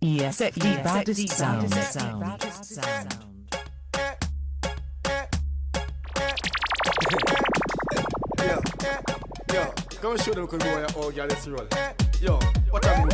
Yes, the baddest sound. Yo, go and show them because we're all girl, let's roll. Yo, what a move.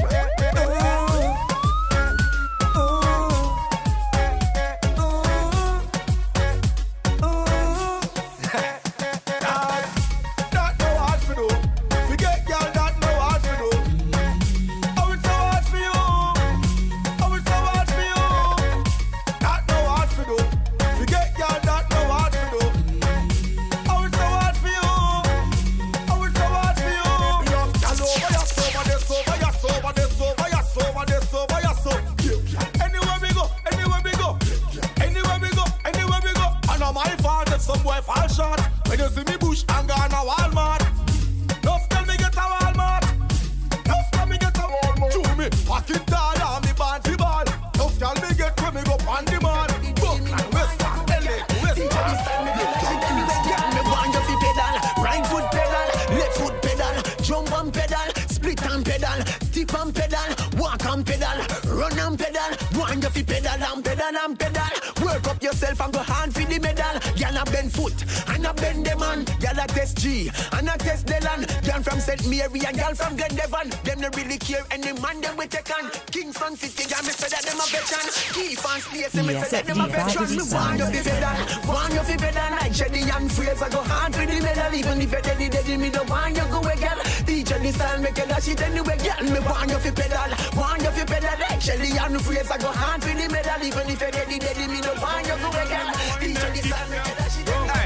And I test the land, girl from St. Mary and girl from Glendevan. Them no really care any man them we take on. Kingston City, girl me say that them a veteran. Key fans place, me say that them a veteran. Me want you fi pedal, want you fi pedal. Like Shelly and Fraser go hard for the medal. Even if you're dead, me don't want you go away, girl. DJ this style make you dash it anyway, girl. Me want you fi pedal, want you fi pedal. Like Shelly and Fraser go hard for the medal. Even if you're dead, me don't want you go away, girl. DJ this style make you dash it anyway.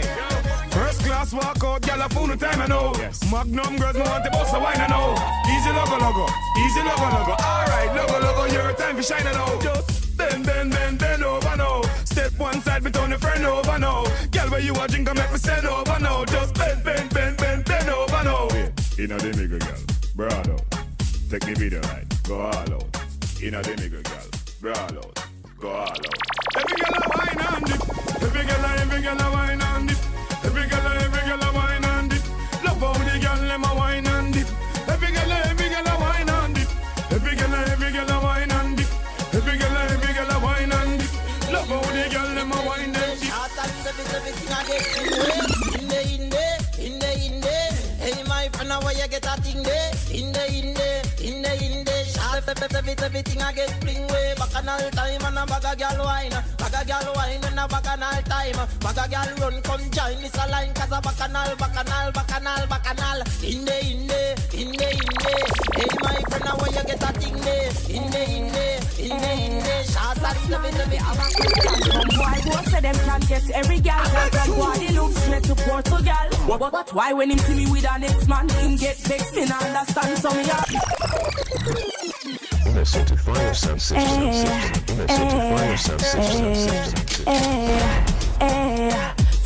First class walk out, gyal a phone no time I know. Yes. Magnum girls no want to bust a wine I know. Easy logo, easy logo. Alright, logo, your time for shine I know. Just bend over now. Step one side, but on the friend over now. Gyal where you a drink, I make me send over now. Just bend over now. Inna the nigga gyal, broad out. Take the video right, go all out. Inna the nigga gyal, broad out, go all out. Every gyal a wine and dip. Every gyal a wine and dip. Every girl a wine and dip. Love how the girl them a wine and dip. Every girl a wine and dip. Every girl a wine and dip. Every girl a wine and dip. Love how the girl them a wine and dip. In the. Hey my friend, how you get that thing there? In the. Everything I get fling way. Bacchanal time and a bag a girl wine. Bag a girl wine and a bacchanal time. Bag a girl run come join this a line. Cause a bacchanal. In the. Hey my friend, how you get that thing there? In the. Shots at the Why both of them can get every girl? From Guadeloupe straight to Portugal. But why when him see me with an ex-man, him get vexed, me not understand some Sanctify yourself,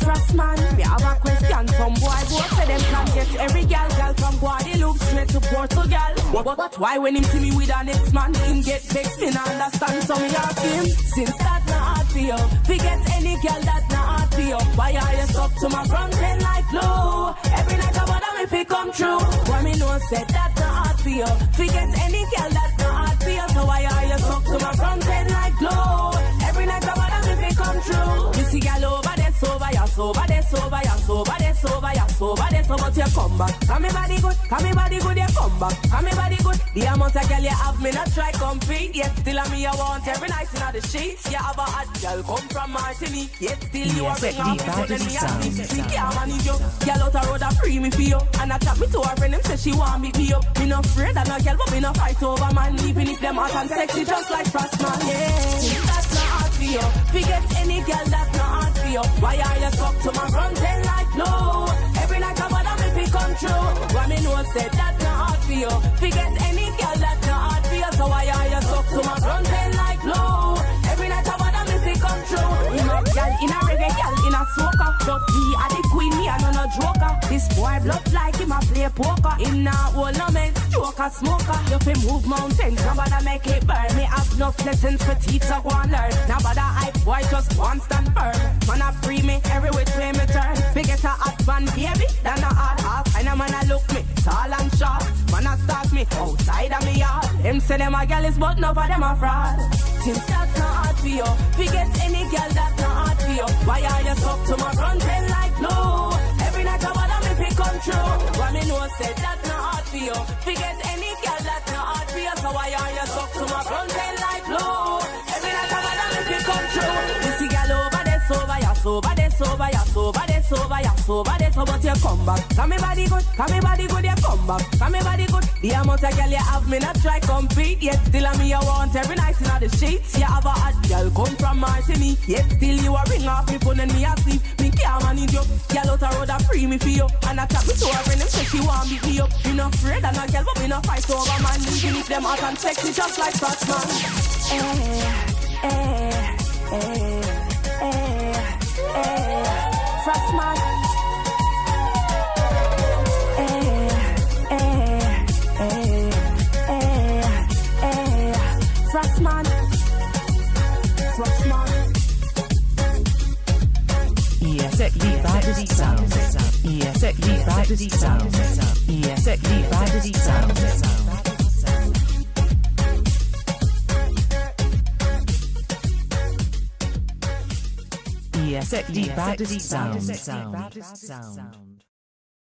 FRASSMAN, me have a question. Some boy say them can get every girl from Guadeloupe straight to Portugal. But why when him see me with an ex-man, him get vexed, me not understand some of him. Since that not hard for you, forget any girl that not hard for you. Why are you stuck to my front end like glue? Every night I wonder if it come true. Why me know said that not hard for you, forget any girl that not hard for you. So why are you stuck to my front end like glue? Every night I wonder if it come true. You see girl over there, over ya, over there, over ya, over there, over ya, over there, so but you come back. Come me body good, you come back. Come me body good. The amount of girl you have, me not try compete. Yet still a me I want every night in the sheets. You have a hot girl come from Martinique. Yet still you are bring up me, so then me have this. We can't manage you. Girl out the road a free me for you. And I chat me to her friend, them say she want me be up. Me not afraid of no girl, but me not fight over man. Even if them hot and sexy, just like FRASSMAN. Yeah, that's not hard for you. Forget any girl that's not hard for you. Why are you stuck to my front end like no? Every night I wanna make it come true. Why me know said that's not hard for you. Forget any girl that's not hard for you. So why are you stuck to my front end like no? Every night I wanna make it come true. In a girl, in a reggae, girl, in a soca. But me a the queen, me a no joker. This boy blood like him a play poker. Him not hold no man, joker smoker. You fi move mountains, nobody make it burn. Me have enough lessons for teach so go and learn. Nobody hype boy just one stand firm. Man a free me every which way me turn. Me get a hot man baby, than a hard half. And a man a look me tall and short. Man and I start me outside of me yard. Them say them a girl is but none of them a fraud. Since that's not hard for you, forget any girl that's not hard for you. Why are you stuck to my front end like no? Every night I wanna me pick control. Why me know say that's not hard for you? Forget any girl that's not hard for you. So why are you stuck to my front end like no? Every night I wanna me pick control. This girl over there sober, ya sober, there sober, ya sober, there sober, ya sober, there sober. But you come back, come me body good, you come back, come me body good. The amount of girl you have me not try compete, yet still a me you want every night in the streets. You have a hot girl come from Martinique, yet still you a ring off me phone and me a sleep. Me can't manage you, girl out a road a free me for you. And I tap me to her friend, them say she want beat me up. Me not afraid of no girl, but me not fight over man. Even if them hot and sexy just like FRASSMAN. FRASSMAN. FRASSMAN. FRASSMAN. Yes, it body sound. Yes, it body sound. Yes, it body sound. Yes, it body sound.